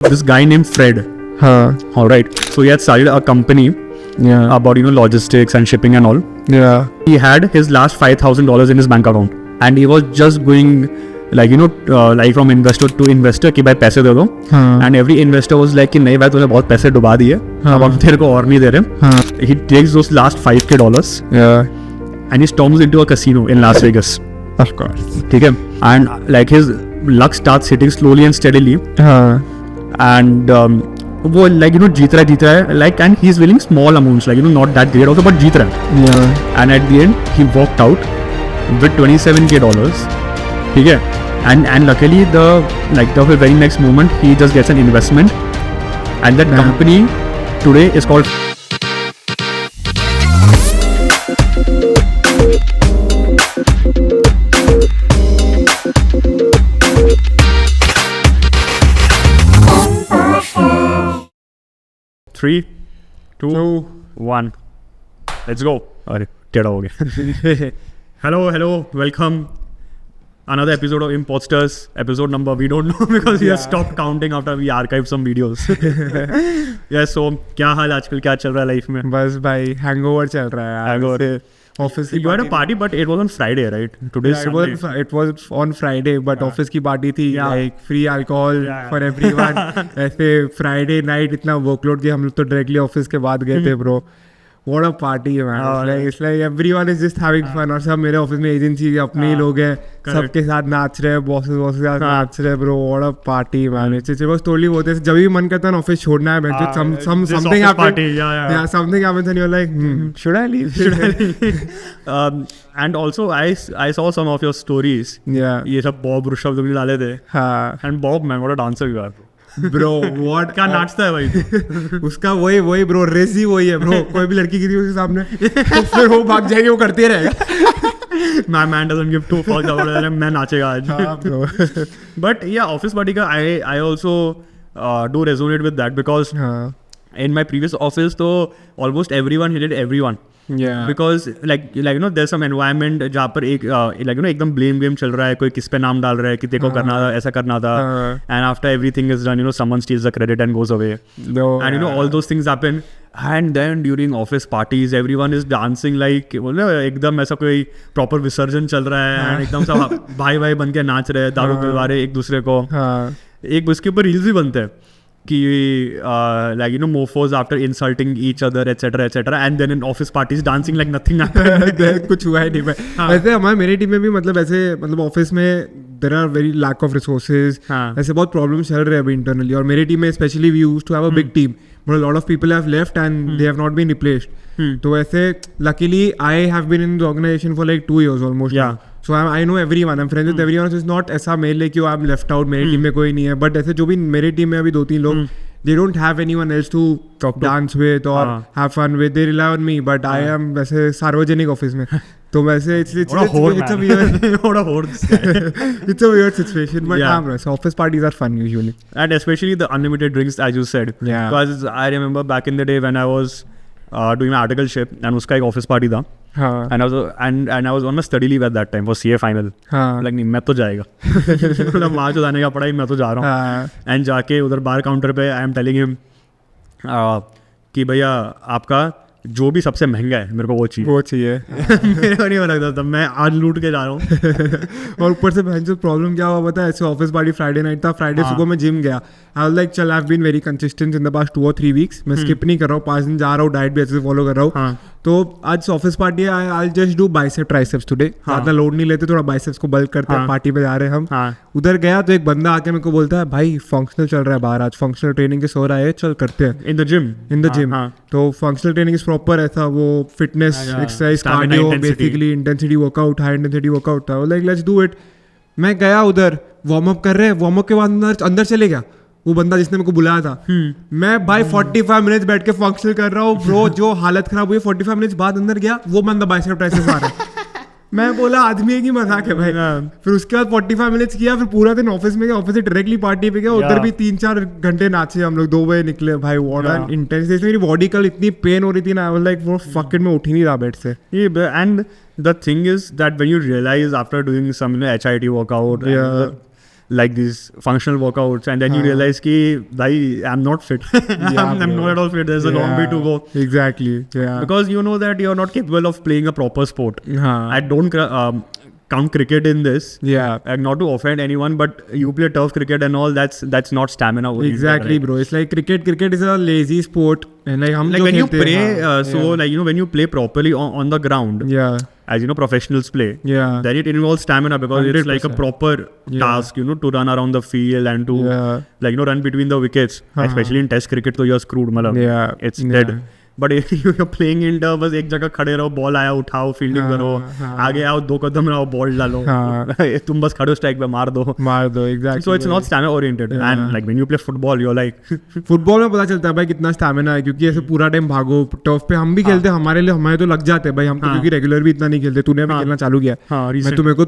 this guy named Fred. All right. So he had started a company about logistics and shipping and all. He had his last $5,000 in his bank account, and he was just going like from investor to investor कि भाई पैसे दे दो. And every investor was like कि नहीं भाई तूने बहुत पैसे डुबा दिए, अब हम तेरे को और नहीं दे रहे. He takes those last $5,000 and he storms into a casino in Las Vegas. Of course. ठीक है. And like his luck starts hitting slowly and steadily. And वो जीत रहा है like, and he's winning small amounts like not that great also, but जीत रहा है. And at the end he walked out with $27,000. ठीक है. And luckily the very next moment he just gets an investment, and that company today is called Three, two, one. Let's go. अरे टेढ़ा हो गया. Hello, welcome. Another episode of Imposters. Episode number we don't know because we have stopped counting after we archived some videos. Yeah, so क्या हाल आजकल, क्या चल रहा है लाइफ में? बस भाई हैंगओवर चल रहा है. Hangover. Office You had a party, but it was on Friday, right? Today is Sunday. It was on Friday, but office की पार्टी थी, like free alcohol for everyone. ऐसे Friday night इतना वर्कलोड कि हम लोग तो डायरेक्टली ऑफिस के बाद गए थे bro. What a party man. It's like everyone is just having fun. और सब मेरे ऑफिस में एजेंसी के अपने ही लोग हैं, सबके साथ नाच रहे हैं, बॉसेस के साथ नाच रहे हैं bro. What a party man. It was totally होते हैं. जब भी मन करता है ना ऑफिस छोड़ना है, something happens. Something happens and you're like, should I leave? And also I saw some of your stories. Yeah. ये सब बॉब ऋषभ तुमने डाले थे. And Bob man, what a dancer you are. Bro what क्या नाचता है भाई. उसका वही ब्रो, रेस ही वही है ब्रो. कोई भी लड़की गिरी उसके सामने तो फिर वो भाग जाएगी, वो करते रहेगा. My man doesn't give two fucks about it. मैं नाचेगा आज. But yeah, office party का I also do resonate with that because in my previous office तो almost everyone hated everyone. Yeah. Because like there's some environment जहाँ पर एक एकदम blame game चल रहा है, कोई किस पे नाम डाल रहा है कि देखो करना था, ऐसा करना था. And after everything is done, someone steals the credit and goes away. And all those things happen. And then during office parties everyone is dancing like एकदम ऐसा कोई proper विसर्जन चल रहा है. And एकदम सब भाई बन के नाच रहे हैं, दारू पिलवा रहे एक दूसरे को. एक उसके ऊपर रील्स भी बनते हैं कि mofos after insulting each other etc, and then in office parties dancing like nothing happened. कुछ हुआ ही नहीं भाई. वैसे हमारे मेरी टीम में भी मतलब ऑफिस में there are very lack of resources. ऐसे बहुत problems चल रहे हैं अभी internally. और मेरी टीम में especially we used to have a big team, but a lot of people have left and they have not been replaced. तो ऐसे luckily I have been in the organization for like 2 years almost. Yeah. So I know everyone. I'm friends with everyone. So it's not ऐसा मेरे लिए कि I'm left out, मेरी team में कोई नहीं है. But ऐसे जो भी मेरी टीम में अभी 2-3 लोग, they don't have anyone else to dance with or have fun with. They rely on me. But I am वैसे सार्वजनिक ऑफिस में. तो वैसे it's a weird it's a weird situation. But so office parties are fun usually. And especially the unlimited drinks, as you said. Yeah. Because I remember back in the day when I was doing my articleship and उसका एक office party था. And I was on my study leave at that time for CA final. Like नहीं मैं तो जाएगा. मतलब वहाँ जो जाने का पड़ा ही मैं तो जा रहा हूँ. And जाके उधर बार काउंटर पे I am telling him कि भैया आपका जो भी सबसे महंगा है मेरे को वो चाहिए. मेरे को नहीं लगता था, मैं आज लूट के जा रहा हूँ. और ऊपर से बहन प्रॉब्लम क्या हुआ पता है, ऐसे ऑफिस पार्टी फ्राइडे नाइट था. फ्राइडे सुबह मैं जिम गया. आई वाज लाइक चल I have been very consistent in the past 2 or 3 weeks. मैं स्किप नहीं कर रहा हूँ, 5 दिन जा रहा हूँ, डाइट भी अच्छे से फॉलो कर रहा हूँ. तो आज ऑफिस पार्टी है, I just do bicep triceps today. ज़्यादा लोड नहीं लेते, थोड़ा बाइसेप्स को बल्क करते हैं. पार्टी पे जा रहे हैं हम. उधर गया तो एक बंदा आके मेरे को बोलता है भाई फंक्शनल चल रहा है बाहर, आज फंक्शनल ट्रेनिंग के सो रहा है, चल करते हैं. In the gym. तो फंक्शनल ट्रेनिंग इज प्रॉपर ऐसा वो fitness exercise cardio basically intensity workout, high intensity workout था. Like let's do it. मैं गया उधर, वार्म अप कर रहे हैं. वार्म अप के बाद अंदर चले गया वो बंदा जिसने मेरे को बुलाया था. मैं भाई 45 मिनट्स बैठ के फंक्शनल कर रहा हूँ ब्रो. जो हालत खराब हुई, 45 मिनट्स बाद अंदर गया वो बंदा बाइसेप ट्राइसेप्स मार रहा है. मैं बोला आदमी है कि मजाक है भाई. फिर उसके बाद 45 मिनट्स किया, फिर पूरा दिन ऑफिस में गया, ऑफिस से डायरेक्टली पार्टी पे गया. उधर भी 3-4 घंटे नाचे हम लोग. 2 बजे निकले भाई. What an intense. मेरी बॉडी कल इतनी पेन हो रही थी ना, आई वाज लाइक वो फक इट, मैं उठ ही नहीं रहा बेड से. And the thing is that when you realize after doing some HIIT workout, like these functional workouts, and then you realize ki I'm not fit. I'm not at all fit. There's a long way to go. Exactly. Yeah. Because you know that you're not capable of playing a proper sport. I don't count cricket in this. Yeah. And not to offend anyone, but you play turf cricket and all. That's not stamina. Exactly, right? Bro. It's like cricket is a lazy sport, and like when you play, like when you play properly on the ground. Yeah. As professionals play. Yeah. Then it involves stamina because 100%. It's like a proper task, to run around the field and to like run between the wickets. Especially in Test cricket, so you're screwed. Yeah. It's dead. But you're playing in बस एक जगह खड़े रहो, ball आया उठाओ, fielding करो, आगे आओ, 2 कदम रहो, बॉल डालो, तुम बस खड़े हो, स्ट्राइक पे मार दो. Exactly. So it's not stamina oriented. And like when you play football, you're like football में पता चलता है भाई कितना स्टैमिना है, क्योंकि ऐसे पूरा टाइम भागो. टर्फ पे हम भी खेलते हैं, हमारे तो लग जाते हैं भाई. हम तो क्योंकि रेगुलर भी इतना नहीं खेलते. तूने भी खेलना चालू किया.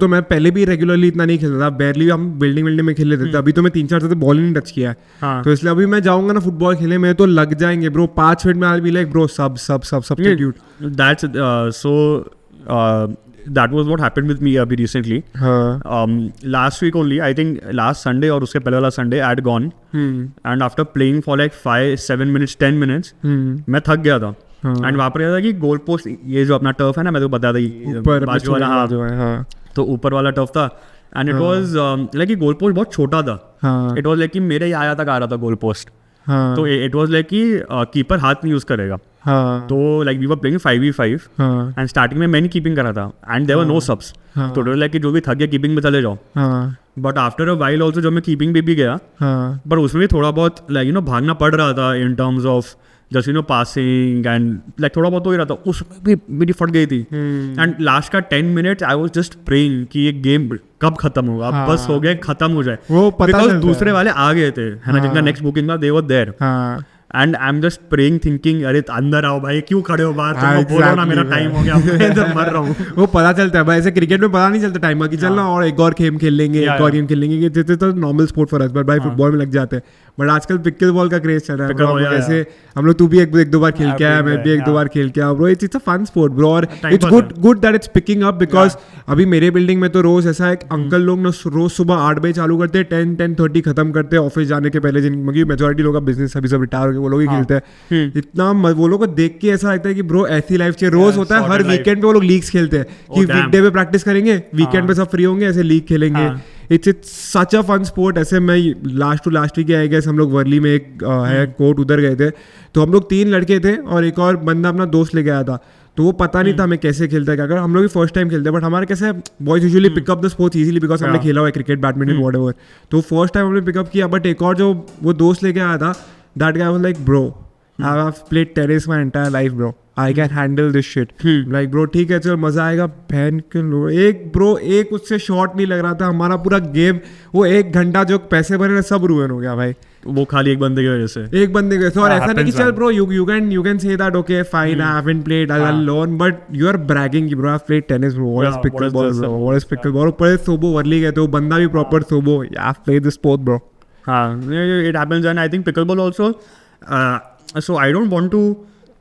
मैं पहले भी रेगुलरली इतना नहीं खेलता था. बैरली हम बिल्डिंग में खेल लेते थे. अभी तो मैं 3-4 साल से बॉल ही नहीं टच किया है. तो इसलिए अभी मैं जाऊंगा ना फुटबॉल खेलने में तो लग जाएंगे ब्रो. 5 मिनट में I will be like bro substitute. That's that was what happened with me abhi recently. Last week only, I think last Sunday or uske pehle wala Sunday I had gone, and after playing for like 5-7 minutes 10 minutes मैं थक गया था. And वहाँ पर था कि goal post, ये जो अपना टर्फ है ना, मैं तो बता था बाजू वाला, तो ऊपर वाला टर्फ था. एंड इट वाज लाइक कि गोल पोस्ट बहुत छोटा था. इट वाज लाइक कि मेरे यहाँ तक आ रहा था गोल पोस्ट. तो इट वाज लाइक कि कीपर हाथ नहीं यूज करेगा. तो like we were playing 5v5 and starting में मैं नहीं कीपिंग कर रहा था एंड देयर वर नो सबस. तो लाइक कि जो भी थक गया कीपिंग में चले जाओ. But after a while also जब मैं कीपिंग पे भी गया, बट उसमें भी थोड़ा बहुत लाइक भागना पड़ रहा था in terms of just passing and like थोड़ा बहुत हो ही रहा था. उसमें भी मेरी फट गई थी. एंड लास्ट का 10 minutes I was just praying कि ये गेम कब खत्म होगा, अब बस हो गया, खत्म हो जाए. बिकॉज दूसरे वाले आ गए थे, है ना, जिनका नेक्स्ट बुकिंग था, they were there. And I am just praying thinking, अरे अंदर आओ भाई, क्यों खड़े हो बाहर, तुमको बोलो ना मेरा टाइम हो गया, मैं इधर मर रहा हूँ. वो पता चलता है भाई, ऐसे क्रिकेट में पता नहीं चलता टाइम का कि चलना और एक और गेम खेल लेंगे, एक और गेम खेल लेंगे. ये तो normal sport for us, but भाई फुटबॉल में लग जाते हैं. बट आजकल पिकल बॉल का क्रेज चल रहा है. जैसे हम लोग, तू भी 1-2 बार खेल के आया, मैं भी 1-2 बार खेल के आया bro. It's a fun sport bro, और it's good that it's picking up. Because अभी मेरे बिल्डिंग में तो रोज ऐसा है, अंकल लोग ना रोज सुबह 8 बजे चालू करते हैं, 10-10:30 खत्म करते हैं ऑफिस जाने के पहले. जिनकी मेजोरिटी लोग का बिजनेस अभी सब रिटायर हो गए, वो लोग ही खेलते हैं. इतना वो लोग को देख के ऐसा लगता है कि ब्रो ऐसी लाइफ चाहिए. रोज होता है, हर वीकेंड पे वो लोग लीग्स खेलते हैं कि वीकडे पे प्रैक्टिस करेंगे, वीकेंड पे सब फ्री होंगे, ऐसे लीग खेलेंगे. It's such a fun sport. ऐसे मैं लास्ट वीक आई गेस हम लोग वर्ली में एक है कोर्ट, उधर गए थे. तो हम लोग 3 लड़के थे और एक और बंदा अपना दोस्त लेके आया था. तो वो पता नहीं था हमें कैसे खेलता है क्या कर. हम लोग भी फर्स्ट टाइम खेलते हैं, बट हमारे कैसे boys usually pick up the sports easily because हमने खेला हुआ है क्रिकेट, बैडमिंटन, व्हाटएवर. तो फर्स्ट टाइम हमने पिकअप किया. बट एक और जो वो दोस्त लेके आया था, that guy was like bro, I have played tennis my entire life, bro. I can handle this shit. Like bro, ठीक है, चल मजा आएगा. बहन के लो, एक उससे शॉट नहीं लग रहा था. हमारा पूरा गेम, वो 1 घंटा जो पैसे भरे ना, सब रुइन हो गया भाई. वो खाली एक बंदे की वजह से. और ऐसा नहीं कि चल bro you can say that okay fine, I haven't played alone, but you are bragging bro, I've played tennis bro. What is pickleball bro? What is pickleball? ऊपर सोबो वर्ली गए थे, वो बंदा भी proper सोबो. I've played this sport bro. हाँ, it happens. And I think pickleball also. So I don't want to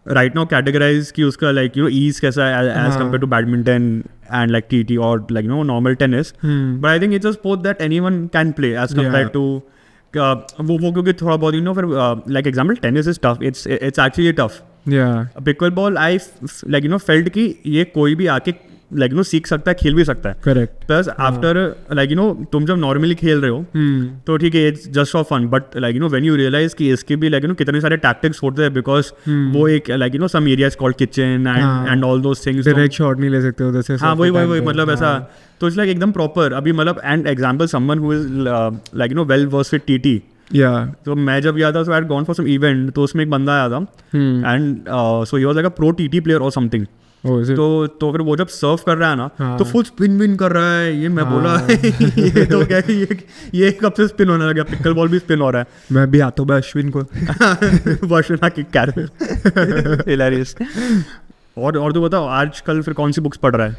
right now categorize कि उसका like ease कैसा है as compared to badminton and like TT or like normal tennis. But I think it's a sport that anyone can play as compared to वो क्योंकि थोड़ा बहुत फिर like example tennis is tough. It's actually tough. Pickleball I like felt कि ये कोई भी आके like सीख सकता है, खेल भी सकता है. करेक्ट. प्लस आफ्टर like तुम जब नॉर्मली खेल रहे हो तो ठीक है, it's just for fun. But like when you realise कि इसके भी like कितने सारे टैक्टिक्स होते हैं, बिकॉज वो एक like some areas called kitchen and all those things. Direct shot नहीं ले सकते उधर से. हाँ, वही मतलब ऐसा. तो इट्स लाइक एकदम प्रॉपर. अभी मतलब and example someone who is like well versed with TT. तो मैं जब गया था, so I had gone for some event, तो उसमें एक बंदा आया था and so he was like a pro TT player और समथिंग. तो फिर वो जब सर्व कर रहा है ना, तो फुल स्पिन विन कर रहा है. ये मैं बोला ये तो क्या है, ये कब से स्पिन होने लगा. पिकल बॉल भी स्पिन हो रहा है. मैं भी आता हूँ अश्विन को. अश्विन की कैरेक्टर हिलेरियस. और तू बताओ, आजकल फिर कौन सी बुक्स पढ़ रहा है?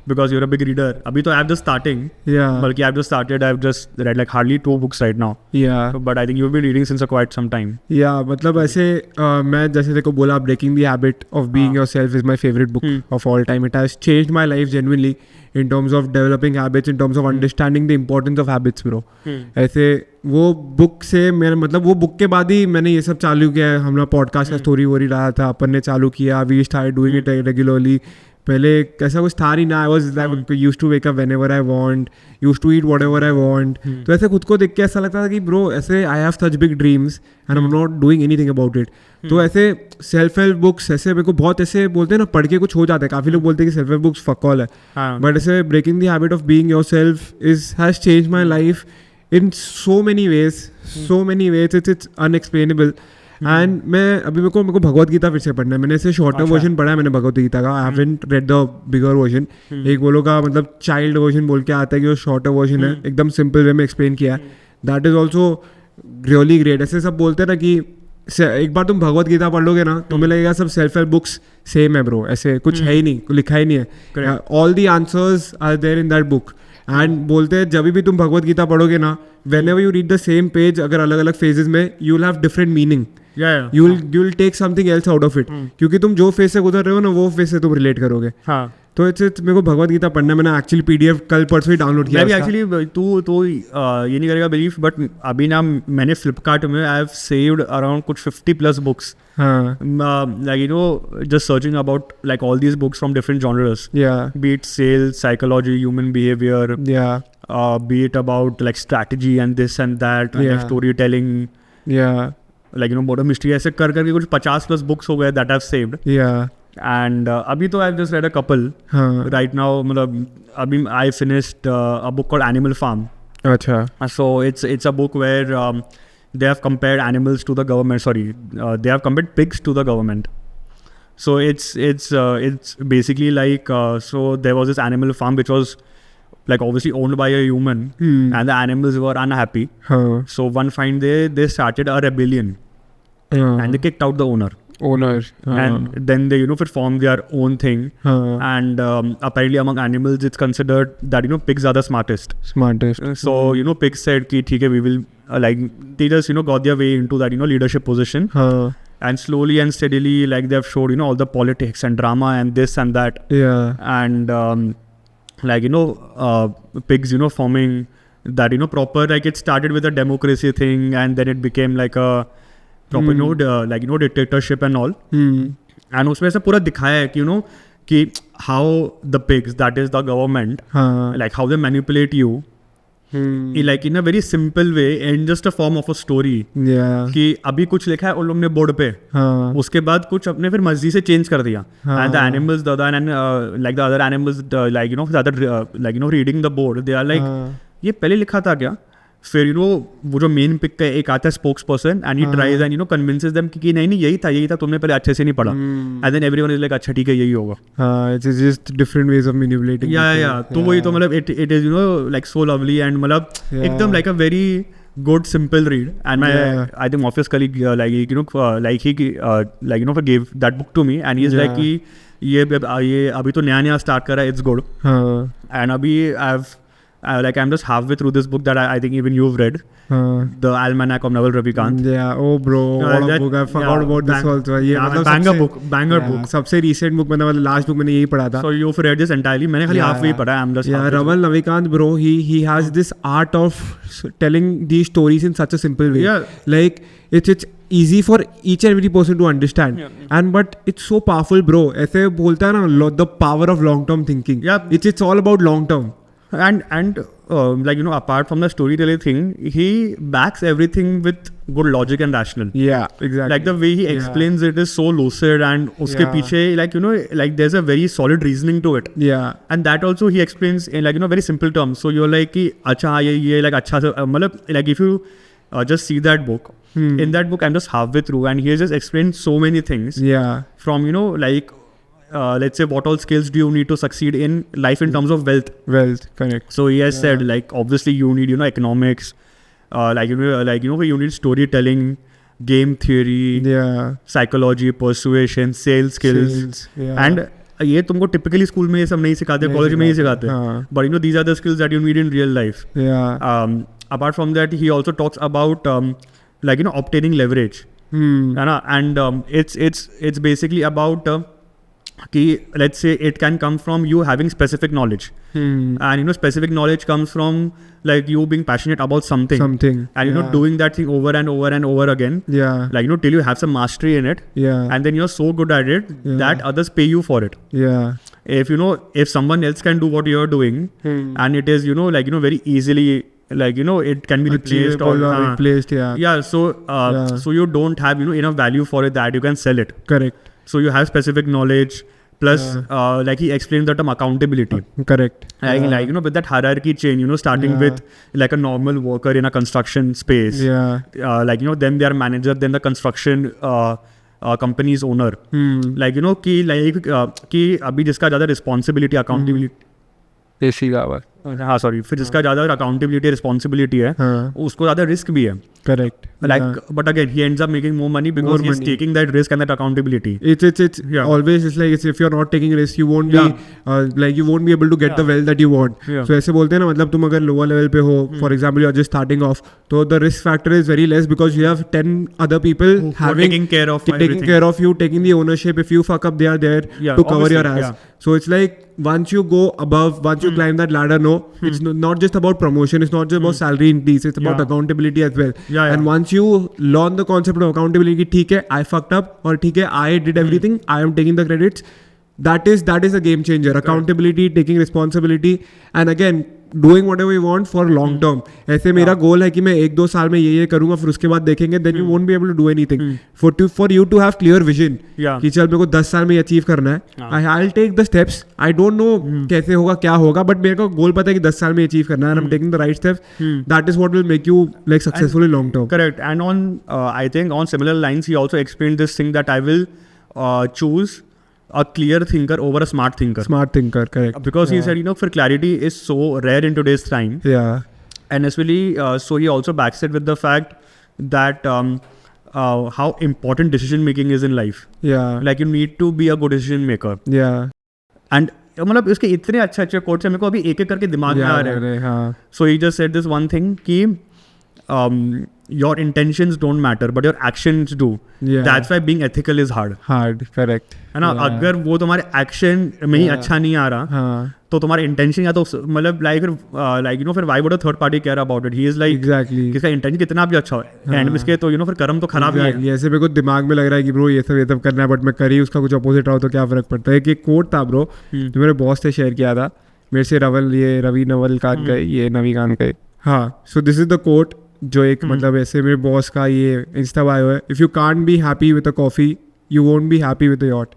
because you're a big reader. Abhi to I'm just starting. Yeah. Balki I've just started. I've just read like hardly 2 books right now. Yeah. But I think you've been reading since quite some time. Yeah, मतलब ऐसे मैं जैसे देखो बोला Breaking the Habit of Being Yourself is my favorite book of all time. It has changed my life genuinely in terms of developing habits, in terms of understanding the importance of habits, bro. ऐसे वो book से मेरा मतलब वो book के बाद ही मैंने ये सब चालू किया है. हम लोग पॉडकास्ट का स्टोरी वोरी रहा था, अपन ने चालू किया. We started doing it regularly. पहले ऐसा कुछ था नहीं ना. I was like used to wake up whenever I want, used to eat whatever I want. तो ऐसे खुद को देख के ऐसा लगता था कि ब्रो ऐसे I have such big dreams and I am not doing anything about it. तो ऐसे सेल्फ हेल्प बुक्स ऐसे मेरे को बहुत ऐसे बोलते हैं ना, पढ़ के कुछ हो जाता है. काफ़ी लोग बोलते हैं कि self help books fuck all है, बट ऐसे breaking the habit of being yourself has changed my life in so many ways. It's unexplainable. And मैं अभी मेरे को भगवत गीता फिर से पढ़ना है. मैंने इसे शॉर्टर वर्जन पढ़ा है मैंने भगवत गीता का. I haven't read the bigger version. एक वो लोग का मतलब चाइल्ड वर्जन बोल के आता है कि वो शॉर्टर वर्जन है, एकदम सिंपल वे में एक्सप्लेन किया है. That is also really great. ऐसे सब बोलते हैं ना कि एक बार तुम भगवत गीता पढ़ लोगे ना तो तुम्हें लगेगा सब सेल्फ हेल्प बुक्स सेम है ब्रो. ऐसे कुछ है ही नहीं, लिखा ही नहीं है. All the answers are there in that book. And बोलते हैं जब भी तुम भगवत गीता पढ़ोगे ना, whenever you read the same page, अगर अलग अलग phases में you will have different meaning. You'll take something else out of it. क्योंकि तुम जो फेज से गुजर रहे हो ना वो फेज से तुम रिलेट करोगे. तो इट्स मेरे को भगवत गीता पढ़ना. मैंने एक्चुअली PDF कल परसों ही डाउनलोड किया. मैं एक्चुअली तू ये नहीं करेगा बिलीव, बट अभी ना मैंने फ्लिपकार्ट में आई हैव सेव्ड अराउंड कुछ 50+ books. Like you know, just searching about like all these books from different genres. Be it sales, psychology, human behavior. Be it about like strategy and this and that, and like storytelling. Like you know, bottom mystery. ऐसे कर करके कुछ 50+ books हो गए that I've saved. And अभी तो I've just read a couple. Right now, मतलब अभी I finished a book called Animal Farm. अच्छा. So it's a book where they have compared animals to the government. They have compared pigs to the government. So it's basically like so there was this animal farm which was like obviously owned by a human, and the animals were unhappy. So one fine day they started a rebellion, and they kicked out the owner. And then they formed their own thing. And apparently among animals it's considered that pigs are the smartest. So pigs said ki theek hai, we will like they just got their way into that leadership position. And slowly and steadily like they have showed all the politics and drama and this and that. And like pigs forming that proper, like it started with a democracy thing and then it became like a proper like dictatorship and all. And उसमें ऐसा पूरा दिखाया है कि कि how the pigs, that is the government, like how they manipulate you, like in a very simple way and just a form of a story. कि अभी कुछ लिखा है उन लोग ने बोर्ड पे, उसके बाद कुछ अपने फिर मर्जी से चेंज कर दिया. And the animals, the other animals like the other like reading the board, they are like ये पहले लिखा था क्या. फिर वो जो मेन पिक का एक आता है spokes person and he tries and convinces them कि नहीं यही था तुमने पहले अच्छे से नहीं पढ़ा. And then everyone is like अच्छा ठीक है यही होगा. It's just different ways of manipulating. तो वही तो मतलब it is like so lovely and मतलब एकदम like a very good simple read. And my I think office colleague gave that book to me and he's like कि ये अभी तो नया स्टार्ट करा, it's good. And अभी I'm just halfway through this book that I think even you've read, The Almanac of Naval Ravikant. Oh bro, what a book. I forgot about this also. banger book. सबसे recent book मैंने last book मैंने यही पढ़ा था. So you've read this entirely? मैंने खाली halfway पढ़ा. I'm just Naval Ravikant bro, he has this art of telling these stories in such a simple way. Like it's easy for each and every person to understand. And but it's so powerful bro. ऐसे बोलता है ना the power of long term thinking. It's all about long term. And like apart from the storytelling thing, he backs everything with good logic and rational. Exactly. Like the way he explains it is so lucid and uske piche like like there's a very solid reasoning to it. And that also he explains in like very simple terms. So you're like ki acha ye like acha se matlab like if you just see that book, in that book I'm just halfway through and he has just explained so many things. From like let's say what all skills do you need to succeed in life in terms of wealth, correct. So he has said like obviously you need economics, like you need storytelling, game theory, psychology, persuasion, sales skills. And ये तुमको typically school में ये सब नहीं सिखाते, college में नहीं सिखाते, but you know these are the skills that you need in real life. Apart from that, he also talks about like you know obtaining leverage, and it's basically about कि let's say it can come from you having specific knowledge, and you know specific knowledge comes from like you being passionate about something and you know doing that thing over and over and over again, like you know till you have some mastery in it, and then you're so good at it that others pay you for it. If you know, if someone else can do what you're doing, and it is you know like you know very easily, like you know it can be replaced or replaced, so you don't have you know enough value for it that you can sell it. Correct. So you have specific knowledge plus like he explained the term accountability. Correct. Like you know with that hierarchy chain, you know starting with like a normal worker in a construction space, like you know then they are manager, then the construction company's owner, like you know कि अभी जिसका ज़्यादा responsibility accountability हाँ sorry फिर जिसका ज़्यादा accountability responsibility है उसको ज़्यादा रिस्क भी है. Correct. Like but again he ends up making more money because he's taking that risk and that accountability. It's always it's like if you're not taking risk you won't be like you won't be able to get the wealth that you want. So ऐसे बोलते हैं ना, मतलब तुम अगर lower level पे हो, for example you are just starting off, तो the risk factor is very less because you have 10 other people taking care of you, taking the ownership. If you fuck up, they are there to cover your ass. So it's like once you go above, once you climb that ladder, it's not just about promotion, it's not just about salary increase, it's about accountability as well. And once you learn the concept of accountability, ठीक है I fucked up, और ठीक है I did everything, I am taking the credits, that is a game changer. Accountability, taking responsibility, and again doing whatever you want for long term. ऐसे मेरा गोल है कि मैं 1-2 साल में ये करूँगा, फिर उसके बाद देखेंगे, then you won't be able to do anything. For you to have clear vision कि चल मेरे को 10 साल में अचीव करना है, I'll take the steps. I don't know कैसे होगा क्या होगा, but मेरे को गोल पता है कि 10 साल में अचीव करना है, and I'm taking the right steps. That is what will make you like successful in long term. Correct. And on I think on similar lines he also explained this thing that I will choose a clear thinker over a smart thinker. Correct. Because he said, you know, for clarity is so rare in today's time. And especially, so he also backs it with the fact that how important decision making is in life. Like you need to be a good decision maker. And मतलब इसके इतने अच्छे quotes हैं, मेरे को अभी एक करके दिमाग में आ रहे हैं. So he just said this one thing कि your intentions don't matter but your actions do. That's why being ethical is hard. Correct. है ना. अगर वो तुम्हारे एक्शन में ही अच्छा नहीं आ रहा तो तुम्हारा इंटेंशन या तो मतलब लाइक यू नो फिर why would a third party care about it? He is like exactly किसका इंटेंशन कितना भी अच्छा हो एंड में इसके तो यू नो फिर कर्म तो खराब ही है. ऐसे मेरे को दिमाग में लग रहा है कि ब्रो ये सब करना है, बट मैं करी उसका कुछ अपोजिट रहा तो क्या फर्क पड़ता है. कि कोट था ब्रो जो मेरे बॉस ने शेयर किया था मेरे से, रवि नवल खान का, ये नवी खान का. हाँ, so this is the quote जो एक मतलब ऐसे मेरे बॉस का ये इंस्टा बायो है. If you can't be happy with a coffee you won't be happy with a yacht.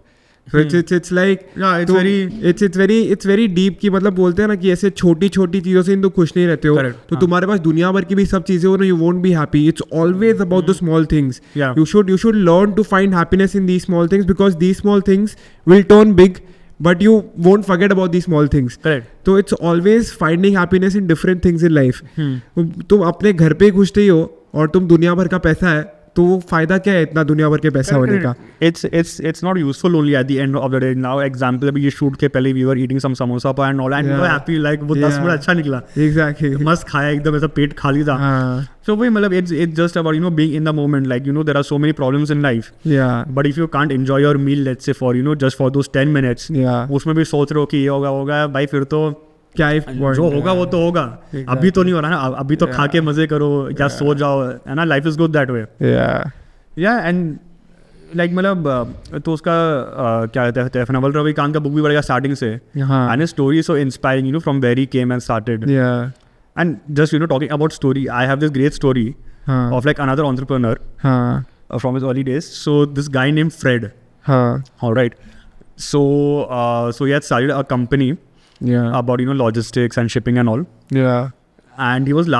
So it's like it's very deep कि मतलब बोलते हैं ना कि ऐसे छोटी चीज़ों से तुम खुश नहीं रहते हो. तो तुम्हारे पास दुनिया भर की भी सब चीज़ें हो ना, you won't be happy. It's always about the small things. You should learn to find happiness in these small things because these small things will turn big, but you won't forget about these small things. Correct. So it's always finding happiness in different things in life. तुम अपने घर पे खुश नहीं हो और तुम दुनिया भर का पैसा है तो वो फायदा क्या है इतना दुनिया भर के पैसा होने का. It's not useful only at the end of the day. Now example अभी ये शूट के पहले we were eating some samosa and all and we were happy like वो 10 मिनट अच्छा निकला. Exactly. मस्त खाया एकदम ऐसा पेट खाली था. So वही मतलब it's just about you know being in the moment. Like you know there are so many problems in life. But if you can't enjoy your meal let's say for you know just for those 10 minutes. उसमें भी सोच रहे हो कि ये होगा भाई, फिर तो क्या जो होगा वो तो होगा. अभी तो नहीं हो रहा ना, अभी तो खा के मजे करो या सो जाओ, है ना. Life is good that way. And like मतलब तो उसका क्या कहते हैं नवल रविकांत का बुक भी पढ़ेगा स्टार्टिंग से. And story so inspiring you know from very came and started. And just you know talking about story, I have this great story of like another entrepreneur from his early days. So this guy name Fred. Alright. So he had started a company about you know logistics and shipping and all. And he was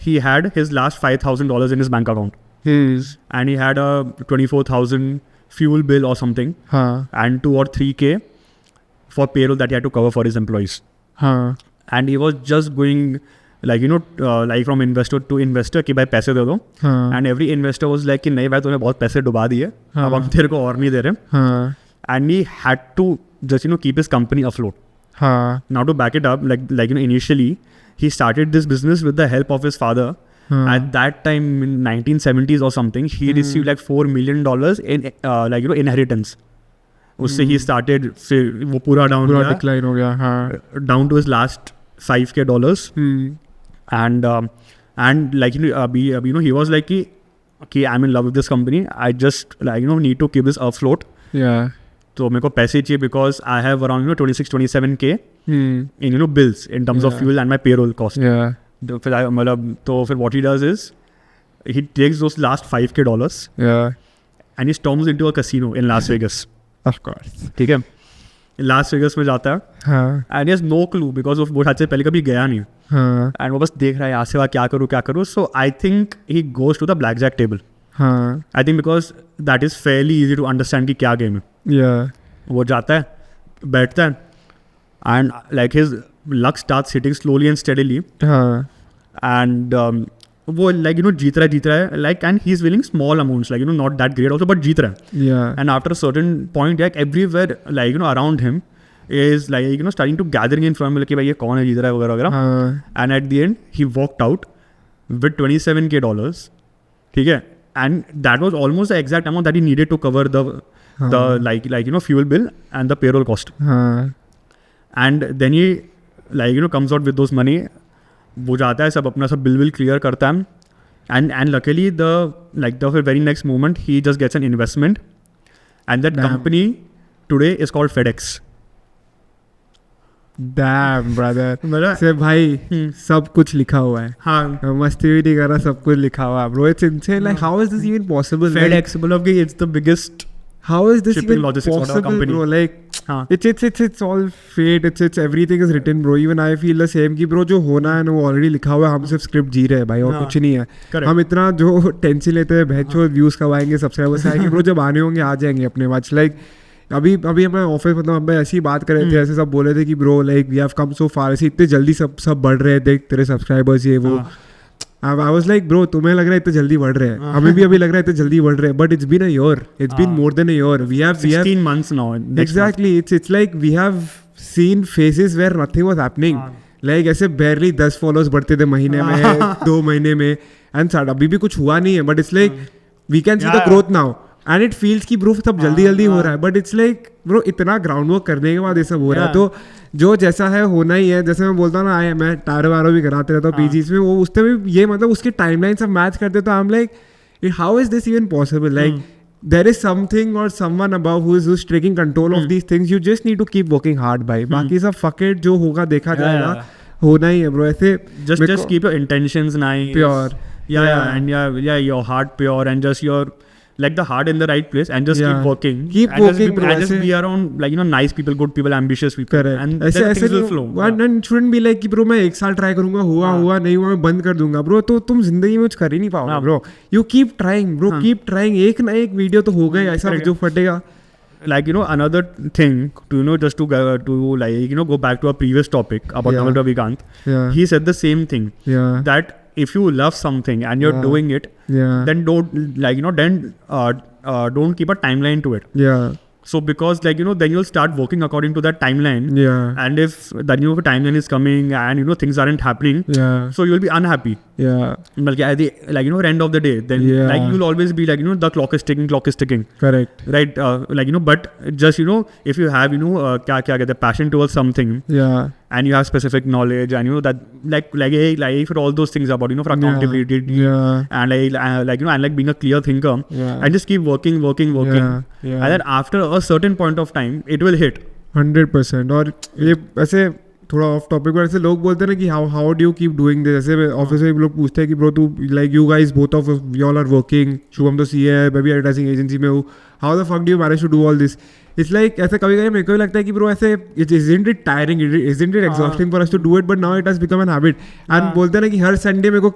he had his last $5,000 in his bank account. And he had a 24,000 fuel bill or something. And 2 or 3K for payroll that he had to cover for his employees. And he was just going like you know like from investor to investor कि भाई पैसे दे दो. And every investor was like कि नहीं भाई तूने बहुत पैसे डुबा दिए, अब हम तेरे को और नहीं दे रहे. and he had to just keep his company afloat. Now to back it up, like initially he started this business with the help of his father. At that time in 1970s or something, he received like $4 million in inheritance. उससे he started, फिर वो पूरा decline हो गया, down to his last $5,000. And like he was like कि I'm in love with this company, I just need to keep this afloat. तो मेरे को पैसे चाहिए because I have around 26-27K in bills in terms of fuel and my payroll cost. तो फिर what he does is he takes those last $5,000 and he storms into a casino in Las Vegas. Of course. ठीक है, Las Vegas में जाता है and he has no clue because वो शायद से पहले कभी गया नहीं and वो बस देख रहा है यहाँ से वहाँ क्या करूँ. So I think he goes to the blackjack table. I think because that is fairly easy to understand कि क्या गेम है. वो जाता है, बैठता है and like his luck starts hitting slowly and steadily. And वो जीत रहा है like, and he's winning small amounts, like not that great also, but जीत रहा है. And after a certain point like everywhere around him is like starting to gathering in from कि भाई ये कौन है जीत रहा है वगैरह वगैरह. And at the end he walked out with $27K. ठीक है, and that was almost the exact amount that he needed to cover the fuel bill and the payroll cost. And then he comes out with those money. वो जाता है, सब अपना सब bill clear करता है. And luckily the very next moment he just gets an investment, and that company today is called FedEx. Damn brother. से भाई सब कुछ लिखा हुआ है. मस्ती भी नहीं कर रहा, सब कुछ लिखा हुआ है. Bro, it's insane. Like how is this even possible? FedEx, it's the biggest. How is this even possible, bro? Like it's all fate. It's everything is written, bro. Even I feel the same कि bro जो होना है ना वो already लिखा हुआ है. हम सिर्फ स्क्रिप्ट जी रहे हैं भाई, और कुछ नहीं है. हम इतना जो टेंशन लेते हैं भैंचो व्यूज कब आएंगे, सब्सक्राइबर्स आएंगे, bro जब आने होंगे आ जाएंगे अपने बात. लाइक अभी हमें ऑफिस हम ऐसी ही बात कर रहे थे, ऐसे सब बोले थे कि bro like we have come so far, ऐसे इतने जल्दी सब बढ़ रहे हैं, देख तेरे सब्सक्राइबर्स ये वो. I was like bro तुम्हें लग रहा है इतने जल्दी बढ़ रहे हैं, हमें भी अभी लग रहा है इतने जल्दी बढ़ रहे हैं, but it's been a year, it's been more than a year. We have 16 months now. Exactly, it's like we have seen phases where nothing was happening. Like ऐसे barely 10 followers बढ़ते थे महीने में 2 महीने में, and अभी भी कुछ हुआ नहीं है, but it's like we can see the growth now. And it feels कि ब्रो सब जल्दी हो रहा है, बट इट्स लाइक ब्रो इतना ग्राउंड वर्क करने के बाद ये सब हो रहा है. तो जो जैसा है होना ही है. जैसे मैं बोलता हूँ ना, मैं टायरो वायरो भी कराते रहता हूँ पीजीज में, वो उसमें भी ये मतलब उसकी टाइमलाइन सब मैच करते, तो I am like how is this even possible. Like there is something और someone above who is taking control of these things. You just need to keep working hard भाई. बाकी सब फक इट, जो होगा देखा जाएगा, होना ही है ब्रो. ऐसे just keep your intentions nice, pure. And your heart pure, and just your like the heart in the right place, and just keep working. Keep and working, bro. And just be around nice people, good people, ambitious people. Correct. And then things will flow. And shouldn't be like कि bro मैं 1 साल try करूंगा, हुआ नहीं हुआ मैं बंद कर दूंगा. ब्रो तो तुम जिंदगी में कुछ कर ही नहीं पाओगे bro. You keep trying bro, keep trying. एक ना एक वीडियो तो होगा ऐसा जो फटेगा. Like another thing to just to go back to our previous topic about Naval Ravikant. He said the same thing. That if you love something and you're doing it, then don't keep a timeline to it. So because then you'll start working according to that timeline. And if the new timeline is coming and things aren't happening, so you'll be unhappy. At the end of the day, then you'll always be the clock is ticking. Correct. Right. But just if you have passion towards something. And you have specific knowledge, and that like for all those things about for accountability and and being a clear thinker, and just keep working. And then after a certain point of time, it will hit 100%. और ये ऐसे थोड़ा of topic पर ऐसे लोग बोलते हैं ना कि how do you keep doing this. ऐसे ऑफिस में लोग पूछते हैं कि ब्रो तू like you guys both of you all are working, Shubham तो सी है, मैं भी एडवर्टाइजिंग एजेंसी में हूँ, how the fuck do you manage to do all this. It's like ऐसे कभी मेरे को भी लगता है कि ब्रो ऐसे isn't it tiring, isn't it exhausting for us to do it, but now it has become an habit. And बोलते हैं ना कि हर संडे मेरे को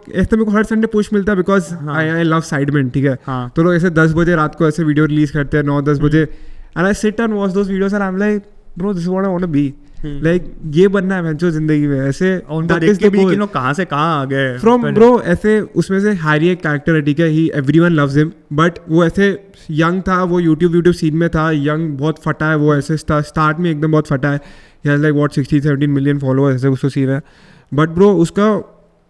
हर संडे पुश मिलता है बिकॉज आई लव साइडमेन. ठीक है, तो लोग ऐसे 10 बजे रात को ऐसे वीडियो रिलीज करते हैं 9-10 बजे, and I sit and watch those videos and I'm like bro this is what I want to be. Like ये बनना है भैंचो जिंदगी में ऐसे। That is the goal. कहाँ से कहाँ आ गए फ्रॉम ब्रो। ऐसे उसमें से हैरी एक कैरेक्टर है, ठीक है, ही एवरीवन लव्स हिम, बट वो ऐसे यंग था, वो यूट्यूब सीन में था, यंग बहुत फटा है वो, ऐसे स्टार्ट में एकदम बहुत फटा है, लाइक व्हाट 16-17 मिलियन फॉलोअर्स ऐसे उसको सीन है। बट ब्रो उसका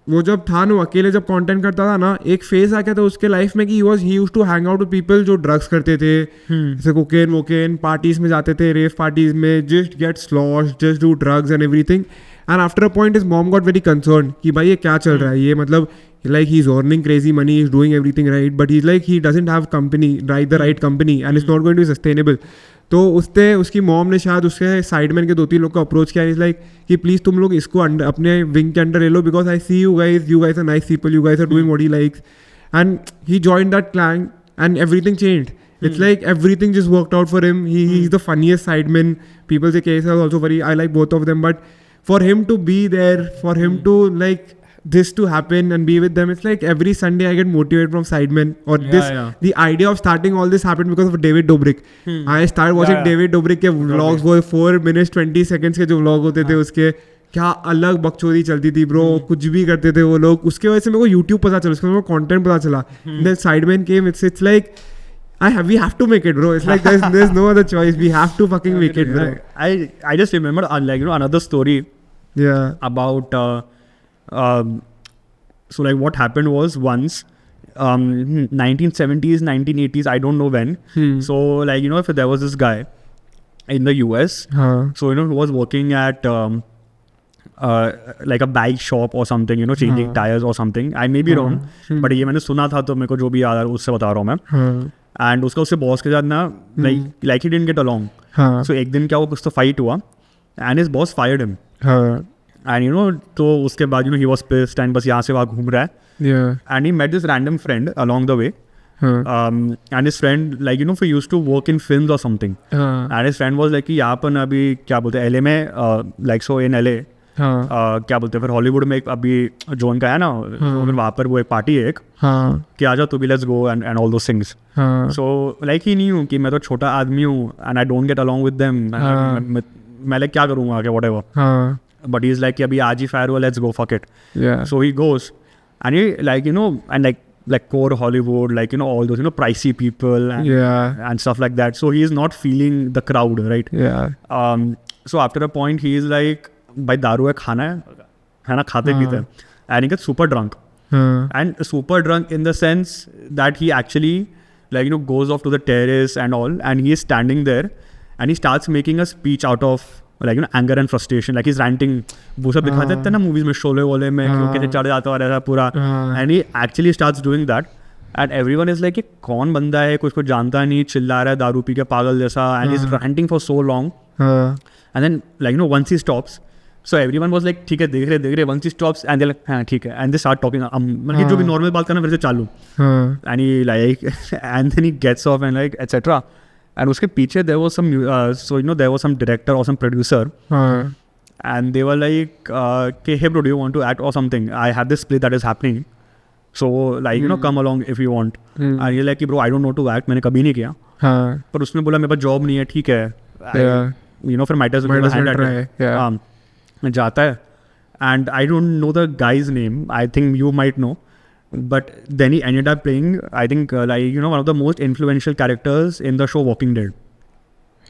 वो जब था ना, अकेले जब कंटेंट करता था ना, एक फेज आ गया था उसके लाइफ में कि he used to hang out with people जो ड्रग्स करते थे, जैसे कोकेन वोकेन, पार्टीज में जाते थे, रेव पार्टीज में, just get sloshed, just do drugs and everything. And after a point his mom got very concern कि भाई ये क्या चल रहा है, ये मतलब like he's earning crazy money, he's doing everything right, but he's like he doesn't have company, the right company, and it's not going to be sustainable. तो उसकी मॉम ने शायद उसके साइडमैन के 2-3 लोग को अप्रोच किया, इज लाइक कि प्लीज़ तुम लोग इसको अपने विंग के अंडर ले लो, because I see you guys are nice people, you guys are doing what he likes, and he joined that clan and everything changed. It's like everything just worked out for him. He's the funniest sideman. People say KSI is also I like both of them, but for him to be there, for him to like this to happen and be with them, it's like every Sunday I get motivated from sidemen, or the idea of starting all this happened because of David Dobrik. I started watching David Dobrik के vlogs, वो 4 minutes 20 seconds के जो vlog होते थे उसके, क्या अलग बकचोदी चलती थी ब्रो, कुछ भी करते थे वो लोग. उसके वजह से मेरे को YouTube पता चला, उसके मेरे को content पता चला. Then sidemen came, it's like we have to make it, bro. It's like there's no other choice. We have to fucking make it, bro. I just remember like another story. Yeah. About so like what happened was once 1970s 1980s, I don't know when. So like if there was this guy in the US, so who was working at like a bike shop or something, changing tires or something. I may be wrong, but ये मैंने सुना था तो मेरे को जो भी याद आ रहा है उससे बता रहा हूँ मैं. एंड उसके बॉस के साथ ना like he didn't get along. So एक दिन क्या हुआ, कुछ तो फाइट हुआ and his boss fired him. And तो उसके बाद ही वाज पिस्ड एंड बस यहाँ से वहाँ घूम रहा है. And he met this random friend along the way, and his friend like he used to work in films और something. And his friend was like कि यहाँ पर अभी क्या बोलते हैं LA में, लाइक सो इन LA क्या बोलते हैं फिर हॉलीवुड में एक अभी जोन का है ना, वहाँ पर वो एक पार्टी है एक, कि आ जाओ तो भी let's go and all those things. So like he नहीं हूँ कि मैं तो छोटा आदमी हूँ and I don't get along with them, मैं लाइक क्या करूँगा आगे whatever. But he is like कि अभी आज ही फायर हुआ, let's go fuck it. So he goes and he like and like core Hollywood, like all those pricey people and stuff like that. So he is not feeling the crowd, right? So after a point he is like, भाई दारू है, खाना है ना, खाते पीते हैं. And he gets super drunk. And super drunk in the sense that he actually like goes off to the terrace and all, and he is standing there and he starts making a speech out of like anger and frustration, like he's ranting. वो सब दिखाते थे ना movies में, शोले वोले में कैसे चढ़ जाता है ऐसा पूरा. And he actually starts doing that and everyone is like, ये कौन बंदा है, कोई इसको जानता नहीं, चिल्ला रहा है दारू पी के पागल जैसा, and he's ranting for so long. And then like once he stops, so everyone was like ठीक है, देख रहे once he stops and they're like हाँ ठीक है, and they start talking मतलब जो भी नॉर्मल बात करना फिर से चालू. And he like and then he gets off and like etc. And उसके पीछे there was some so there was some director or some producer, and they were like hey bro, do you want to act or something, I have this play that is happening, so like come along if you want. And you're like bro, I don't know to act, मैंने कभी नहीं किया. पर उसने बोला मेरे पास job नहीं है, ठीक है, फिर might as well hand at it. जाता है and I don't know the guy's name, I think you might know. But then he ended up playing, I think, like one of the most influential characters in the show Walking Dead.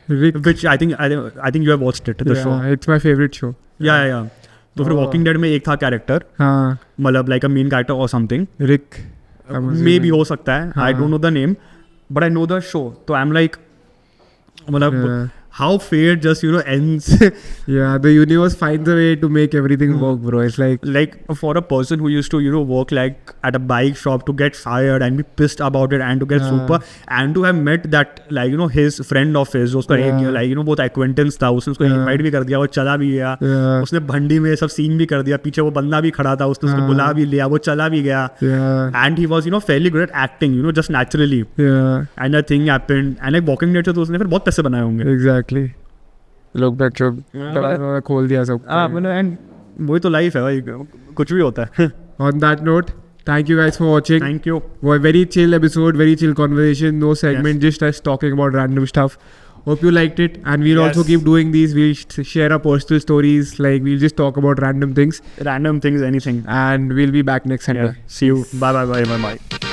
Rick. Which I think you have watched it, the show. It's my favorite show. Yeah. तो फिर Walking Dead में एक था character, मतलब like a main character or something. Rick. Maybe हो सकता है. I don't know the name, but I know the show. तो I'm like, मतलब how fate just ends. The universe finds a way to make everything work, bro. It's like for a person who used to work like at a bike shop to get fired and be pissed about it and to get super, and to have met that like his friend of his, उसका एक like बहुत acquaintance था, उसने उसको invite भी कर दिया, वो चला भी गया. उसने भंडी में सब सीन भी कर दिया, पीछे वो बंदा भी खड़ा था, उसने उसको बुला भी लिया, वो चला भी गया. And he was fairly good at acting, just naturally. And a thing happened and like Walking Dead से तो उसने फिर बहुत पैसे बनाए होंगे. Exactly. लोग बैठो खोल दिया सब. एंड वही तो लाइफ है भाई, कुछ भी होता है. On that note, thank you guys for watching. Thank you. Very chill episode, very chill conversation, no segment, just us talking about random stuff. Hope you liked it, and we'll also keep doing these. We'll share our personal stories, like we'll just talk about random things, anything. and we'll be back next Sunday. See you. Bye.